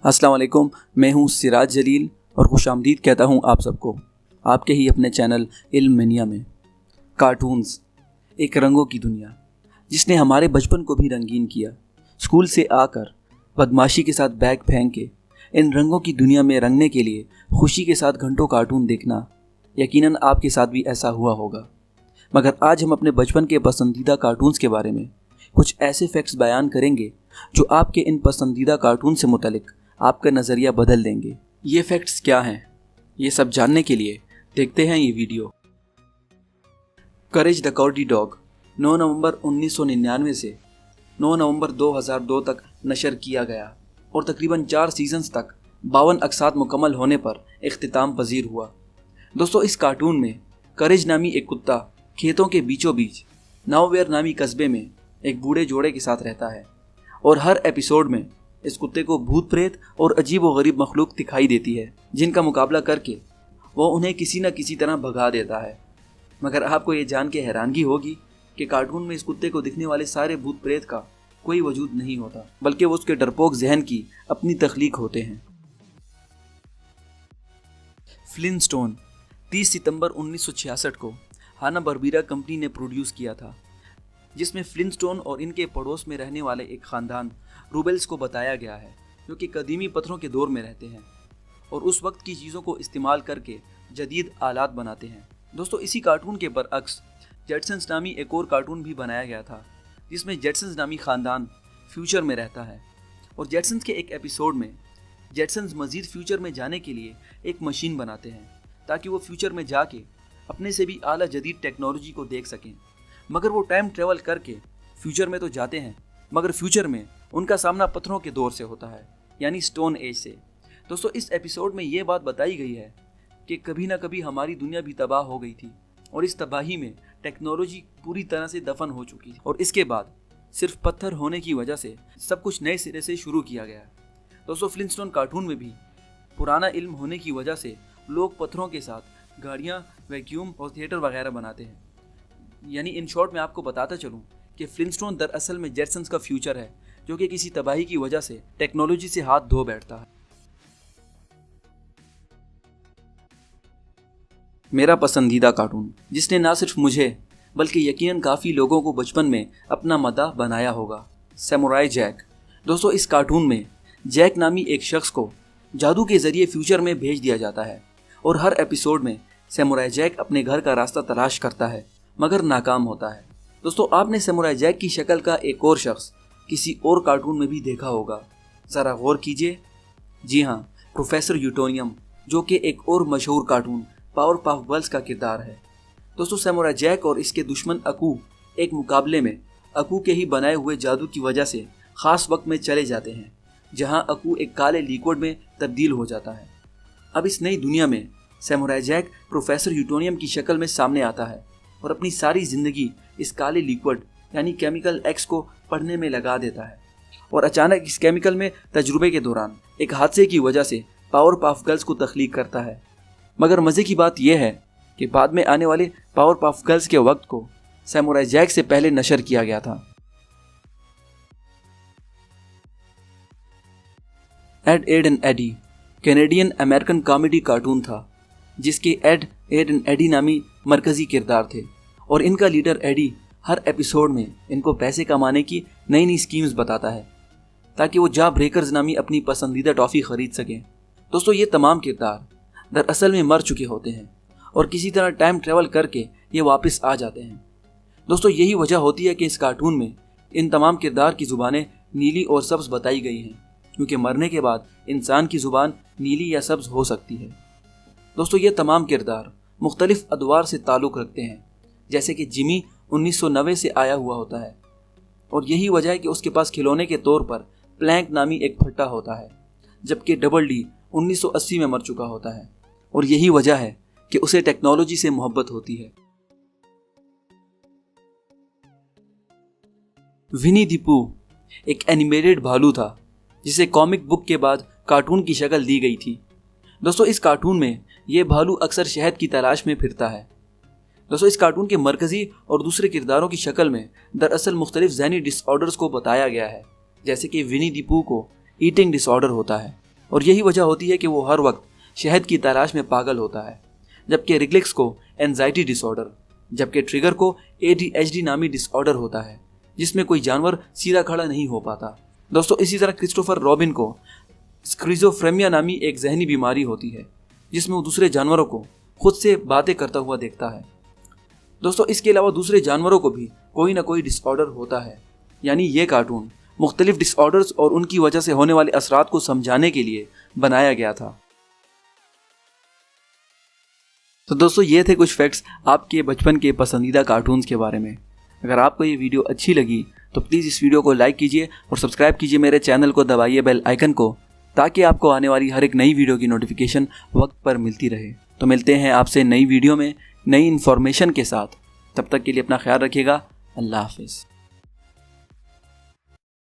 अस्सलाम वालेकुम। मैं हूँ सिराज जलील और खुशामदीद कहता हूँ आप सबको आपके ही अपने चैनल इल्म मनिया में। कार्टून्स एक रंगों की दुनिया जिसने हमारे बचपन को भी रंगीन किया। स्कूल से आकर बदमाशी के साथ बैग फेंक के इन रंगों की दुनिया में रंगने के लिए खुशी के साथ घंटों कार्टून देखना, यकीनन आपके साथ भी ऐसा हुआ होगा। मगर आज हम अपने बचपन के पसंदीदा कार्टून्स के बारे में कुछ ऐसे फैक्ट्स बयान करेंगे जो आपके इन पसंदीदा कार्टून से मुतालिक आपका नज़रिया बदल देंगे। ये फैक्ट्स क्या हैं, ये सब जानने के लिए देखते हैं ये वीडियो। करेज द कॉर्डी डॉग 9 नवंबर 1999 से 9 नवंबर 2002 तक नशर किया गया और तकरीबन 4 सीजन्स तक 52 अक़सात मुकम्मल होने पर इख्तिताम पजीर हुआ। दोस्तों, इस कार्टून में करेज नामी एक कुत्ता खेतों के बीचों बीच नाउवेयर नामी कस्बे में एक बूढ़े जोड़े के साथ रहता है और हर एपिसोड में इस कुत्ते को भूत प्रेत और अजीब व गरीब मखलूक दिखाई देती है, जिनका मुकाबला करके वो उन्हें किसी न किसी तरह भगा देता है। मगर आपको ये जान के हैरानगी होगी कि कार्टून में इस कुत्ते को दिखने वाले सारे भूत प्रेत का कोई वजूद नहीं होता, बल्कि वो उसके डरपोक जहन की अपनी तख्लीक होते हैं। फ्लिंटस्टोन 30 सितंबर 1966 को हाना बर्बीरा कंपनी ने प्रोड्यूस किया था, जिसमें फ्लिंटस्टोन और इनके पड़ोस में रहने वाले एक ख़ानदान रूबेल्स को बताया गया है, जो कि कदीमी पत्थरों के दौर में रहते हैं और उस वक्त की चीज़ों को इस्तेमाल करके जदीद आलात बनाते हैं। दोस्तों, इसी कार्टून के बरअक्स जेटसन्स नामी एक और कार्टून भी बनाया गया था, जिसमें जेटसन्स नामी ख़ानदान फ्यूचर में रहता है और जेटसन्स के एक एपिसोड में जेटसन्स मज़ीद फ्यूचर में जाने के लिए एक मशीन बनाते हैं ताकि वो फ्यूचर में जाके अपने से भी आला जदीद टेक्नोलॉजी को देख सकें। मगर वो टाइम ट्रेवल करके फ्यूचर में तो जाते हैं, मगर फ्यूचर में उनका सामना पत्थरों के दौर से होता है, यानी स्टोन एज से। दोस्तों, इस एपिसोड में ये बात बताई गई है कि कभी ना कभी हमारी दुनिया भी तबाह हो गई थी और इस तबाही में टेक्नोलॉजी पूरी तरह से दफन हो चुकी थी और इसके बाद सिर्फ पत्थर होने की वजह से सब कुछ नए सिरे से शुरू किया गया। दोस्तों, फ्लिंटस्टोन कार्टून में भी पुराना इल्म होने की वजह से लोग पत्थरों के साथ गाड़ियाँ, वैक्यूम और थिएटर वगैरह बनाते हैं। यानी इन शॉर्ट में आपको बताता चलूं कि फ्लिंटस्टोन दरअसल में जेटसन्स का फ्यूचर है, जो कि किसी तबाही की वजह से टेक्नोलॉजी से हाथ धो बैठता है। मेरा पसंदीदा कार्टून जिसने ना सिर्फ मुझे बल्कि यकीनन काफ़ी लोगों को बचपन में अपना मदाह बनाया होगा, सैमुराई जैक। दोस्तों, इस कार्टून में जैक नामी एक शख्स को जादू के ज़रिए फ्यूचर में भेज दिया जाता है और हर एपिसोड में सैमुराई जैक अपने घर का रास्ता तलाश करता है मगर नाकाम होता है। दोस्तों, आपने सैमुराई जैक की शक्ल का एक और शख्स किसी और कार्टून में भी देखा होगा, ज़रा गौर कीजिए। जी हाँ, प्रोफेसर यूटोनियम, जो कि एक और मशहूर कार्टून पावर पफ गर्ल्स का किरदार है। दोस्तों, सैमुराई जैक और इसके दुश्मन अकू एक मुकाबले में अकू के ही बनाए हुए जादू की वजह से ख़ास वक्त में चले जाते हैं, जहाँ अकू एक काले लिक्विड में तब्दील हो जाता है। अब इस नई दुनिया में सैमुराई जैक प्रोफेसर यूटोनियम की शक्ल में सामने आता है और अपनी सारी ज़िंदगी इस काले लिक्विड यानी केमिकल एक्स को पढ़ने में लगा देता है और अचानक इस केमिकल में तजुर्बे के दौरान एक हादसे की वजह से पावर पफ गर्ल्स को तख्लीक करता है। मगर मज़े की बात यह है कि बाद में आने वाले पावर पफ गर्ल्स के वक्त को सैमुराई जैक से पहले नशर किया गया था। Ed, Edd and Eddy Canadian American comedy cartoon था, जिसके एड, एड एंड एडी नामी मरकज़ी किरदार थे और इनका लीडर एडी हर एपिसोड में इनको पैसे कमाने की नई नई स्कीम्स बताता है ताकि वो जा ब्रेकर्स नामी अपनी पसंदीदा टॉफ़ी ख़रीद सकें। दोस्तों, ये तमाम किरदार दरअसल में मर चुके होते हैं और किसी तरह टाइम ट्रेवल करके ये वापस आ जाते हैं। दोस्तों, यही वजह होती है कि इस कार्टून में इन तमाम किरदार की ज़ुबानें नीली और सब्ज़ बताई गई हैं, क्योंकि मरने के बाद इंसान की ज़ुबान नीली या सब्ज़ हो सकती है। दोस्तों, ये तमाम किरदार मुख्तलिफ अदवार से ताल्लुक़ रखते हैं, जैसे कि जिमी 1990 से आया हुआ होता है और यही वजह है कि उसके पास खिलौने के तौर पर प्लैंक नामी एक फट्टा होता है, जबकि डबल डी 1980 में मर चुका होता है और यही वजह है कि उसे टेक्नोलॉजी से मोहब्बत होती है। विनी द पूह एक एनिमेटेड भालू था, जिसे कॉमिक बुक के बाद कार्टून की शक्ल दी गई थी। दोस्तों, इस कार्टून में ये भालू अक्सर शहद की तलाश में फिरता है। दोस्तों, इस कार्टून के मरकज़ी और दूसरे किरदारों की शक्ल में दरअसल मुख्तलिफ ज़हनी डिसऑर्डर्स को बताया गया है, जैसे कि विनी द पूह को ईटिंग डिसऑर्डर होता है और यही वजह होती है कि वो हर वक्त शहद की तलाश में पागल होता है। जबकि रिग्लेक्स को एंजाइटी डिसऑर्डर, जबकि ट्रिगर को ADHD नामी डिसऑर्डर होता है, जिसमें कोई जानवर सीधा खड़ा नहीं हो पाता। दोस्तों, इसी तरह क्रिस्टोफर रॉबिन को स्किज़ोफ्रेनिया नामी एक जहनी बीमारी होती है, जिसमें वो दूसरे जानवरों को खुद से बातें करता हुआ देखता है। दोस्तों, इसके अलावा दूसरे जानवरों को भी कोई ना कोई डिसऑर्डर होता है। यानी ये कार्टून मुख्तलिफ डिसऑर्डर्स और उनकी वजह से होने वाले असरात को समझाने के लिए बनाया गया था। तो दोस्तों, ये थे कुछ फैक्ट्स आपके बचपन के पसंदीदा कार्टून्स के बारे में। अगर आपको ये वीडियो अच्छी लगी तो प्लीज़ इस वीडियो को लाइक कीजिए और सब्सक्राइब कीजिए मेरे चैनल को, दबाइए बेल आइकन को, ताकि आपको आने वाली हर एक नई वीडियो की नोटिफिकेशन वक्त पर मिलती रहे। तो मिलते हैं आपसे नई वीडियो में नई इन्फॉर्मेशन के साथ। तब तक के लिए अपना ख्याल रखिएगा। अल्लाह हाफिज़।